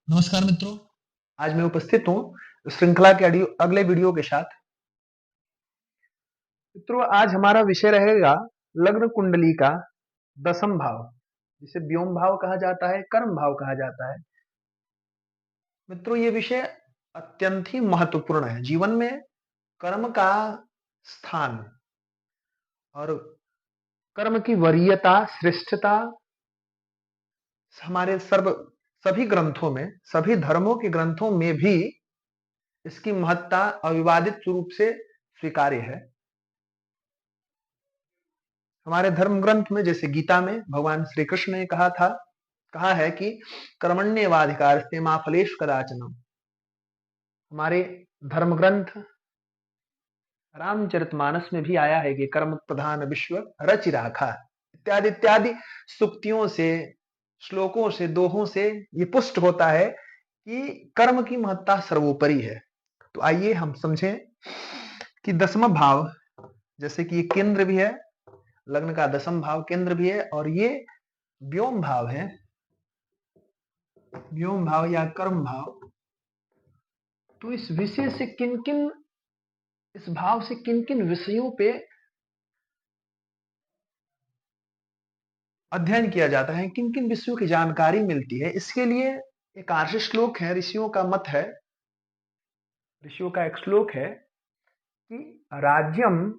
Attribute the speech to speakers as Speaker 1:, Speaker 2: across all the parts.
Speaker 1: नमस्कार मित्रों। आज मैं उपस्थित हूँ श्रृंखला के अगले वीडियो के साथ। मित्रों, आज हमारा विषय रहेगा लग्न कुंडली का दसम भाव, जिसे व्योम भाव कहा जाता है, कर्म भाव कहा जाता है। मित्रों, ये विषय अत्यंत ही महत्वपूर्ण है। जीवन में कर्म का स्थान और कर्म की वरीयता, श्रेष्ठता हमारे सभी ग्रंथों में, सभी धर्मों के ग्रंथों में भी इसकी महत्ता अविवादित रूप से स्वीकार्य है। हमारे धर्म ग्रंथ में, जैसे गीता में भगवान श्री कृष्ण ने कहा है कि कर्मण्येवाधिकारस्ते मा फलेषु कदाचन। हमारे धर्म ग्रंथ रामचरितमानस में भी आया है कि कर्म प्रधान विश्व रचि राखा, इत्यादि इत्यादि सुक्तियों से, श्लोकों से, दोहों से ये पुष्ट होता है कि कर्म की महत्ता सर्वोपरि है। तो आइए हम समझें कि दसवां भाव, जैसे कि ये केंद्र भी है, लग्न का दसम भाव केंद्र भी है, और ये व्योम भाव है, व्योम भाव या कर्म भाव। तो इस विषय से इस भाव से किन किन विषयों पे अध्ययन किया जाता है, किन किन विषयों की जानकारी मिलती है, इसके लिए एक आर्ष श्लोक है, ऋषियों का मत है, ऋषियों का एक श्लोक है कि राज्यम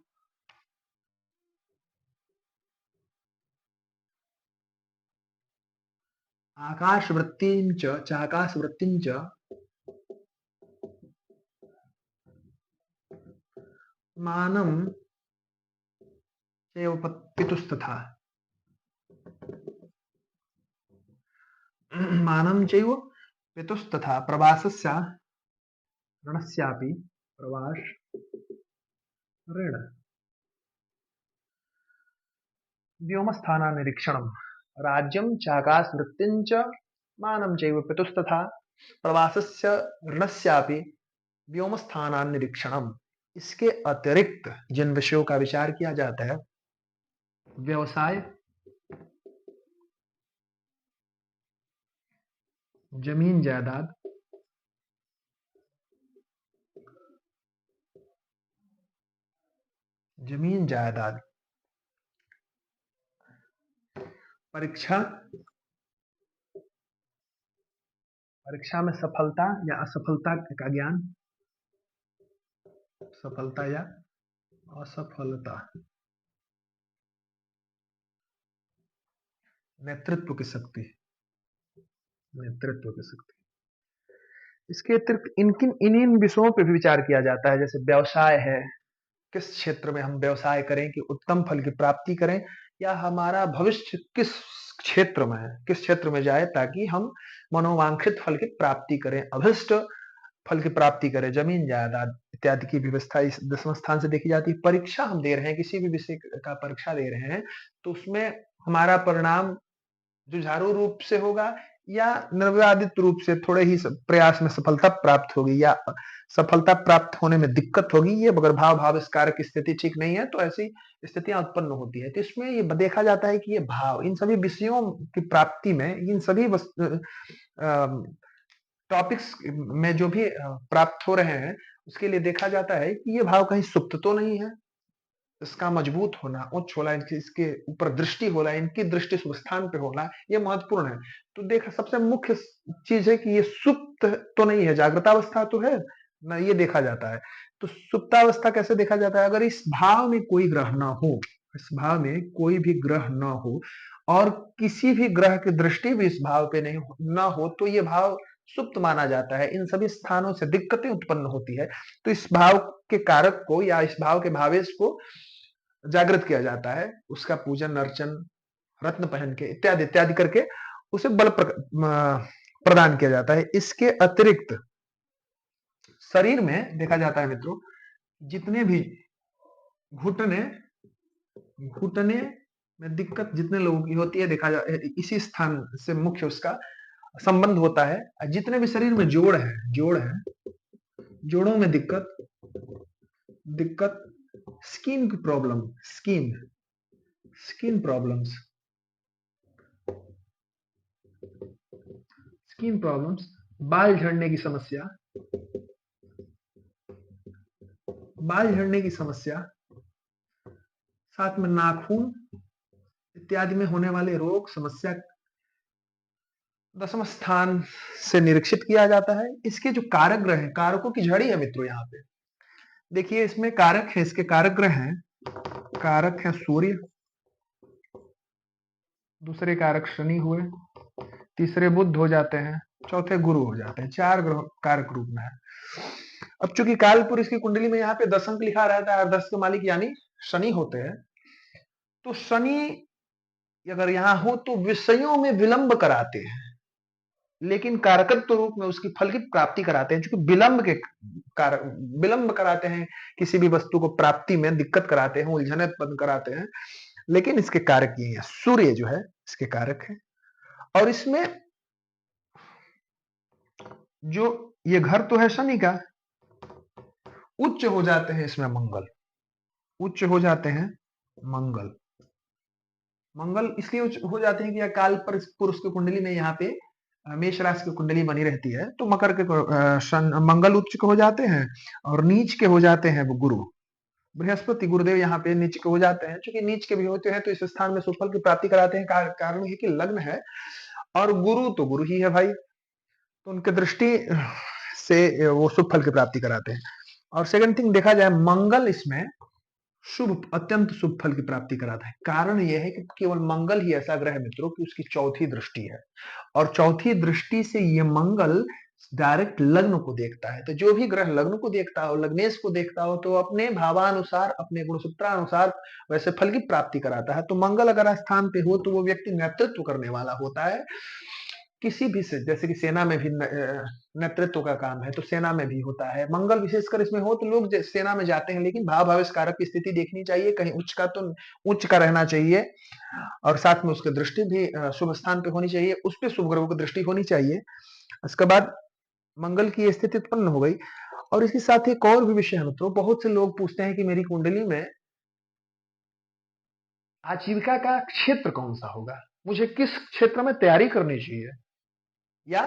Speaker 1: आकाश वृत्तिंच चाकाश वृत्तिंच मानम चैव पितुस्तथा, मानम चैव पितुस्तथा प्रवासस्य ऋणस्यापि प्रवास ऋण व्योमस्थाना निरीक्षणम राज्यम चाकाश वृत्तिंच मानम चैव पितुस्तथा प्रवासस्य ऋणस्यापि व्योमस्थानान निरीक्षणम। इसके अतिरिक्त जिन विषयों का विचार किया जाता है, व्यवसाय, जमीन जायदाद, जमीन जायदाद, परीक्षा, परीक्षा में सफलता या असफलता का ज्ञान, सफलता या असफलता, नेतृत्व की शक्ति, नेतृत्व की शक्ति। इसके अतिरिक्त इन विषयों पर भी विचार किया जाता है, जैसे व्यवसाय है, किस क्षेत्र में हम व्यवसाय करें कि उत्तम फल की प्राप्ति करें, या हमारा भविष्य किस क्षेत्र में है, किस क्षेत्र में जाए ताकि हम मनोवांछित फल की प्राप्ति करें, अभिष्ट फल की प्राप्ति करें। जमीन जायदाद इत्यादि की व्यवस्था इस दसवें स्थान से देखी जाती है। परीक्षा हम दे रहे हैं, किसी भी विषय का परीक्षा दे रहे हैं, तो उसमें हमारा परिणाम जुझारू रूप से होगा या निर्विवादित रूप से थोड़े ही प्रयास में सफलता प्राप्त होगी, या सफलता प्राप्त होने में दिक्कत होगी। ये अगर भाव कारक की स्थिति ठीक नहीं है तो ऐसी स्थितियां उत्पन्न होती है। तो इसमें ये देखा जाता है कि ये भाव इन सभी विषयों की प्राप्ति में, इन सभी टॉपिक्स में जो भी प्राप्त हो रहे हैं, उसके लिए देखा जाता है कि ये भाव कहीं सुप्त तो नहीं है, इसका मजबूत होना, उच्च होना, इसके ऊपर दृष्टि होना, इनकी दृष्टि शुभ स्थान पे होना, ये महत्वपूर्ण है। तो देखा, सबसे मुख्य चीज है कि ये सुप्त तो नहीं है, जागृतावस्था तो है ना, ये देखा जाता है। तो सुप्तावस्था कैसे देखा जाता है? अगर इस भाव में कोई ग्रह ना हो, इस भाव में कोई भी ग्रह ना हो और किसी भी ग्रह की दृष्टि भी इस भाव पे नहीं ना हो, तो ये भाव सुप्त माना जाता है। इन सभी स्थानों से दिक्कतें उत्पन्न होती है। तो इस भाव के कारक को या इस भाव के भावेश को जागृत किया जाता है, उसका पूजन अर्चन, रत्न पहन के इत्यादि इत्यादि करके उसे बल प्रदान किया जाता है। इसके अतिरिक्त शरीर में देखा जाता है मित्रों, जितने भी घुटने घुटने में दिक्कत जितने लोगों की होती है, देखा जाता है इसी स्थान से मुख्य उसका संबंध होता है। जितने भी शरीर में जोड़ है, जोड़ों में दिक्कत दिक्कत स्किन की प्रॉब्लम, स्किन प्रॉब्लम्स, बाल झड़ने की समस्या, बाल झड़ने की समस्या, साथ में नाखून इत्यादि में होने वाले रोग समस्या 10वें स्थान से निरीक्षित किया जाता है। इसके जो कारक ग्रह हैं, कारकों की झड़ी है मित्रों यहाँ पे। देखिए इसमें कारक है, इसके कारक ग्रह हैं, कारक है सूर्य, दूसरे कारक शनि हुए, तीसरे बुध हो जाते हैं, चौथे गुरु हो जाते हैं। 4 ग्रह कारक रूप में है। अब चूंकि कालपुरुष की कुंडली में यहाँ पे 10 अंक लिखा रहता है और 10 के मालिक यानी शनि होते हैं, तो शनि अगर यहाँ हो तो विषयों में विलंब कराते हैं, लेकिन कारकत्व रूप में उसकी फल की प्राप्ति कराते हैं। क्योंकि विलंब कराते हैं, किसी भी वस्तु को प्राप्ति में दिक्कत कराते हैं, उलझने उत्पन्न कराते हैं, लेकिन इसके कारक ये हैं। सूर्य जो है इसके कारक है। और इसमें जो ये घर तो है शनि का, उच्च हो जाते हैं इसमें मंगल, उच्च हो जाते हैं मंगल। मंगल इसलिए उच्च हो जाते हैं कि अकाल पर पुरुष की कुंडली में यहाँ पे मेष राशि की कुंडली बनी रहती है, तो मकर के मंगल उच्च के हो जाते हैं और नीच के हो जाते हैं वो गुरु। बृहस्पति गुरुदेव यहाँ पे नीच के हो जाते हैं। चूंकि नीच के भी होते हैं तो इस स्थान में सुफल की प्राप्ति कराते हैं। कारण ये कि लग्न है और गुरु तो गुरु ही है भाई, तो उनके दृष्टि से वो शुभ फल की प्राप्ति कराते हैं। और सेकंड थिंग देखा जाए, मंगल इसमें शुभ, अत्यंत शुभ फल की प्राप्ति कराता है। कारण यह है कि केवल मंगल ही ऐसा ग्रह है मित्रों कि उसकी चौथी दृष्टि है, और चौथी दृष्टि से ये मंगल डायरेक्ट लग्न को देखता है। तो जो भी ग्रह लग्न को देखता हो, लग्नेश को देखता हो, तो अपने भावानुसार, अपने गुणसूत्रानुसार वैसे फल की प्राप्ति कराता है। तो मंगल अगर स्थान पे हो तो वो व्यक्ति नेतृत्व करने वाला होता है किसी भी से, जैसे कि सेना में भी नेतृत्व का काम है तो सेना में भी होता है। मंगल विशेषकर इसमें हो तो लोग सेना में जाते हैं, लेकिन भाव भावेश कारक की स्थिति देखनी चाहिए, कहीं उच्च का तो उच्च का रहना चाहिए, और साथ में उसकी दृष्टि भी शुभ स्थान पे होनी चाहिए, उस पे शुभ ग्रहों की दृष्टि होनी चाहिए। इसके बाद मंगल की स्थिति उत्पन्न हो गई। और इसके साथ एक और भी विषय है मित्रों, बहुत से लोग पूछते हैं कि मेरी कुंडली में आजीविका का क्षेत्र कौन सा होगा, मुझे किस क्षेत्र में तैयारी करनी चाहिए, या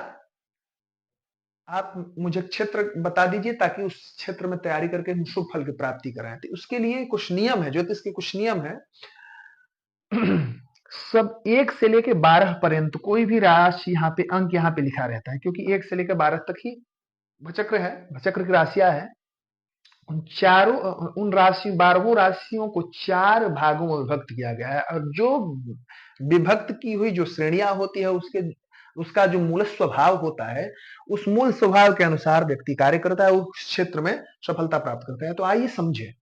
Speaker 1: आप मुझे क्षेत्र बता दीजिए ताकि उस क्षेत्र में तैयारी करके हम शुभ फल की प्राप्ति कराएं। तो उसके लिए कुछ नियम है, ज्योतिष के कुछ नियम है। सब 1 से लेके 12 पर्यंत कोई भी राशि यहाँ पे अंक यहाँ पे लिखा रहता है, क्योंकि 1 से लेकर 12 तक ही भचक्र है, भचक्र की राशियां है। उन चारों उन राशि 12 राशियों को 4 भागों में विभक्त किया गया है, और जो विभक्त की हुई जो श्रेणियां होती है उसका जो मूल स्वभाव होता है, उस मूल स्वभाव के अनुसार व्यक्ति कार्य करता है, उस क्षेत्र में सफलता प्राप्त करता है। तो आइए समझे।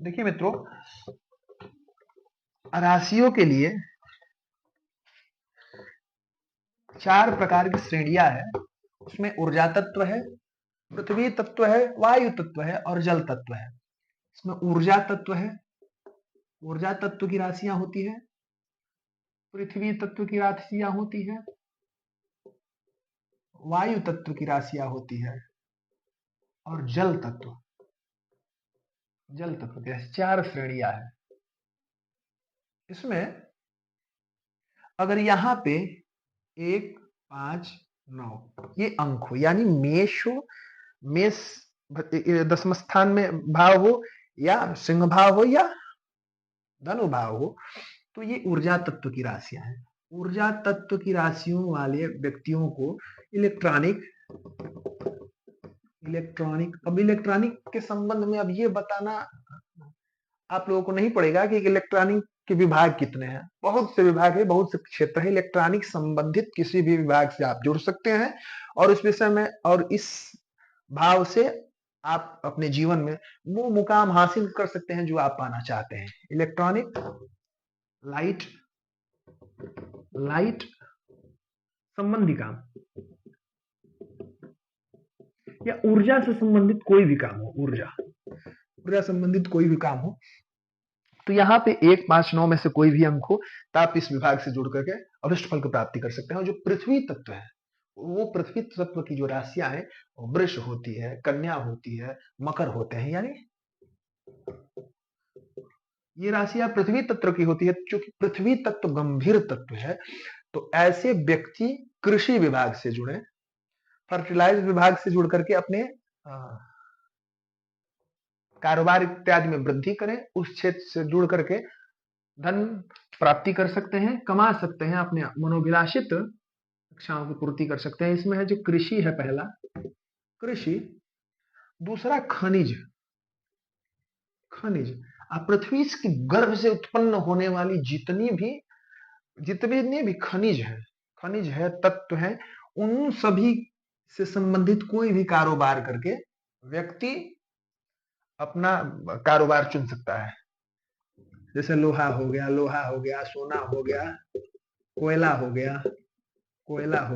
Speaker 1: देखिए मित्रों, राशियों के लिए 4 प्रकार की श्रेणियां है। उसमें ऊर्जा तत्व है, पृथ्वी तत्व है, वायु तत्व है और जल तत्व है। इसमें ऊर्जा तत्व है, ऊर्जा तत्व की राशियां होती है, पृथ्वी तत्व की राशियां होती है, वायु तत्व की राशियां होती है और जल तत्व, जल तत्व की 4 श्रेणियां है। इसमें अगर यहाँ पे 1, 5, 9 ये अंक हो, यानी मेष हो, मेष 10वें स्थान में भाव हो, या सिंह भाव हो, या धनु भाव हो, तो ये ऊर्जा तत्व की राशियां हैं। ऊर्जा तत्व की राशियों वाले व्यक्तियों को इलेक्ट्रॉनिक इलेक्ट्रॉनिक अब इलेक्ट्रॉनिक के संबंध में अब ये बताना आप लोगों को नहीं पड़ेगा कि इलेक्ट्रॉनिक के विभाग कितने हैं। बहुत से विभाग है, बहुत से क्षेत्र है। इलेक्ट्रॉनिक संबंधित किसी भी विभाग से आप जुड़ सकते हैं, और इस विषय में और इस भाव से आप अपने जीवन में वो मुकाम हासिल कर सकते हैं जो आप पाना चाहते हैं। इलेक्ट्रॉनिक, लाइट लाइट संबंधी काम, या ऊर्जा से संबंधित कोई भी काम हो, ऊर्जा संबंधित कोई भी काम हो, तो यहाँ पे 1, 5, 9 में से कोई भी अंक हो तो आप इस विभाग से जुड़ करके अभिष्ट फल की प्राप्ति कर सकते हैं। और जो पृथ्वी तत्व है, वो पृथ्वी तत्व की जो राशियां हैं, वृष होती है, कन्या होती है, मकर होते हैं, यानी ये राशियां पृथ्वी तत्व की होती है, क्योंकि पृथ्वी तत्व गंभीर तत्व है। तो ऐसे व्यक्ति कृषि विभाग से जुड़े, फर्टिलाइज विभाग से जुड़ करके अपने कारोबार इत्यादि में वृद्धि करें, उस क्षेत्र से जुड़ करके धन प्राप्ति कर सकते हैं, कमा सकते हैं, अपने मनोभिलाषित इच्छाओं की पूर्ति कर सकते हैं। इसमें है जो कृषि है, पहला कृषि, दूसरा खनिज। खनिज पृथ्वी के गर्भ से उत्पन्न होने वाली जितने भी खनिज है, तत्व है, उन सभी से संबंधित कोई भी कारोबार करके व्यक्ति अपना कारोबार चुन सकता है। जैसे लोहा हो गया, सोना हो गया, कोयला हो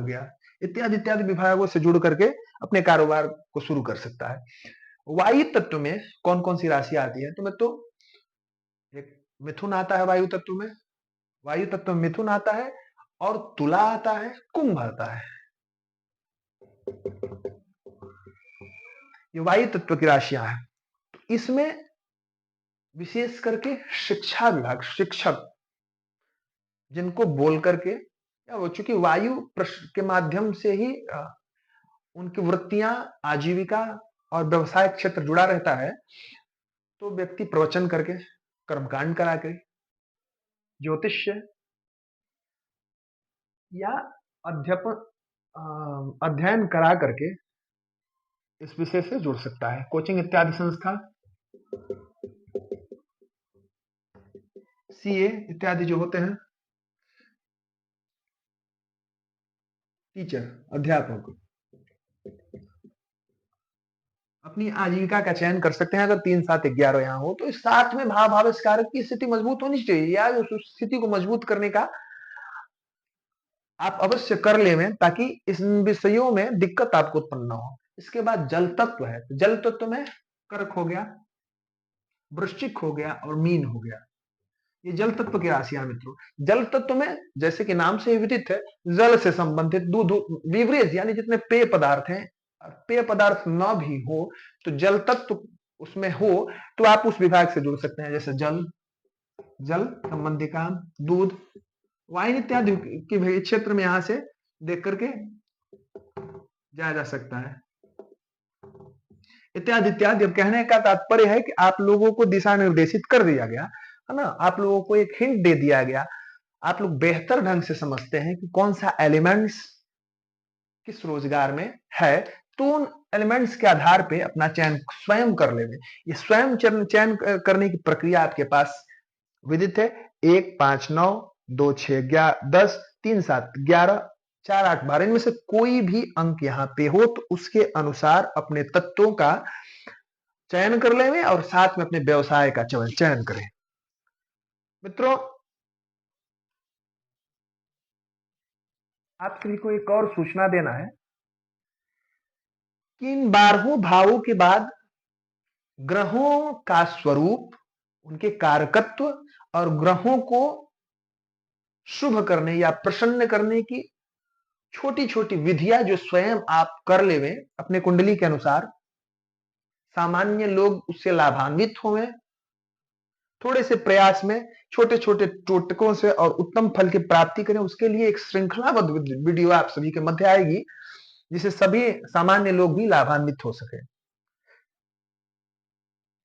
Speaker 1: गया, इत्यादि इत्यादि विभागों से जुड़ करके अपने कारोबार को शुरू कर सकता है। वायु तत्व में कौन कौन सी राशि आती है? तो एक मिथुन आता है वायु तत्व में, मिथुन आता है, और तुला आता है, कुंभ आता है। ये वायु तत्व की राशियां हैं। इसमें विशेष करके शिक्षा विभाग, शिक्षक जिनको बोल करके, या वो चूंकि वायु के माध्यम से ही उनकी वृत्तियां, आजीविका और व्यवसाय क्षेत्र जुड़ा रहता है, तो व्यक्ति प्रवचन करके, कर्मकांड करा के, ज्योतिष्य या अध्ययन करा करके इस विषय से जुड़ सकता है। कोचिंग इत्यादि संस्था, सीए इत्यादि जो होते हैं, टीचर, अध्यापक, अपनी आजीविका का चयन कर सकते हैं। अगर 3 7 11 यहाँ हो, तो इस 7 में भाव भावेश कारक की स्थिति मजबूत होनी चाहिए, या उस स्थिति को मजबूत करने का आप अवश्य कर लें, ताकि इस विषयों में दिक्कत आपको उत्पन्न ना हो। इसके बाद जल तत्व है, जल तत्व में कर्क हो गया, वृश्चिक हो गया और मीन हो गया। ये जल तत्व की राशियां मित्रों। जल तत्व में जैसे कि नाम से ही विदित है, जल से संबंधित दूध, बीवरेज यानी जितने पेय पदार्थ हैं, पेय पदार्थ न भी हो तो जल तत्व उसमें हो, तो आप उस विभाग से जुड़ सकते हैं। जैसे जल संबंधी काम, दूध, वाइन इत्यादि के क्षेत्र में यहां से देख करके जाया जा सकता है, इत्यादि इत्यादि। अब कहने का तात्पर्य है कि आप लोगों को दिशा निर्देशित कर दिया गया है ना, आप लोगों को एक हिंट दे दिया गया, आप लोग बेहतर ढंग से समझते हैं कि कौन सा एलिमेंट्स किस रोजगार में है, तो उन एलिमेंट्स के आधार पे अपना चयन स्वयं कर लेंगे। ये स्वयं चयन करने की प्रक्रिया आपके पास विदित है। 1 5 9 2 6 10 3 7 11 4 8 12, इनमें से कोई भी अंक यहाँ पे हो तो उसके अनुसार अपने तत्वों का चयन कर लेंगे और साथ में अपने व्यवसाय का चयन करें। मित्रों, आप सभी को एक और सूचना देना है कि इन 12 भावों के बाद ग्रहों का स्वरूप, उनके कारकत्व और ग्रहों को शुभ करने या प्रसन्न करने की छोटी छोटी विधियां जो स्वयं आप कर लेवे अपने कुंडली के अनुसार, सामान्य लोग उससे लाभान्वित होंगे। थोड़े से प्रयास में छोटे छोटे टोटकों से और उत्तम फल की प्राप्ति करें, उसके लिए एक श्रृंखलाबद्ध वीडियो आप सभी के मध्य आएगी, जिसे सभी सामान्य लोग भी लाभान्वित हो सके।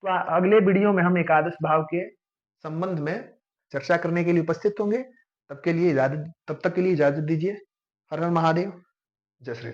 Speaker 1: तो अगले वीडियो में हम एकादश भाव के संबंध में चर्चा करने के लिए उपस्थित होंगे। तब तक के लिए इजाजत दीजिए। हर हर महादेव, जय श्री राम।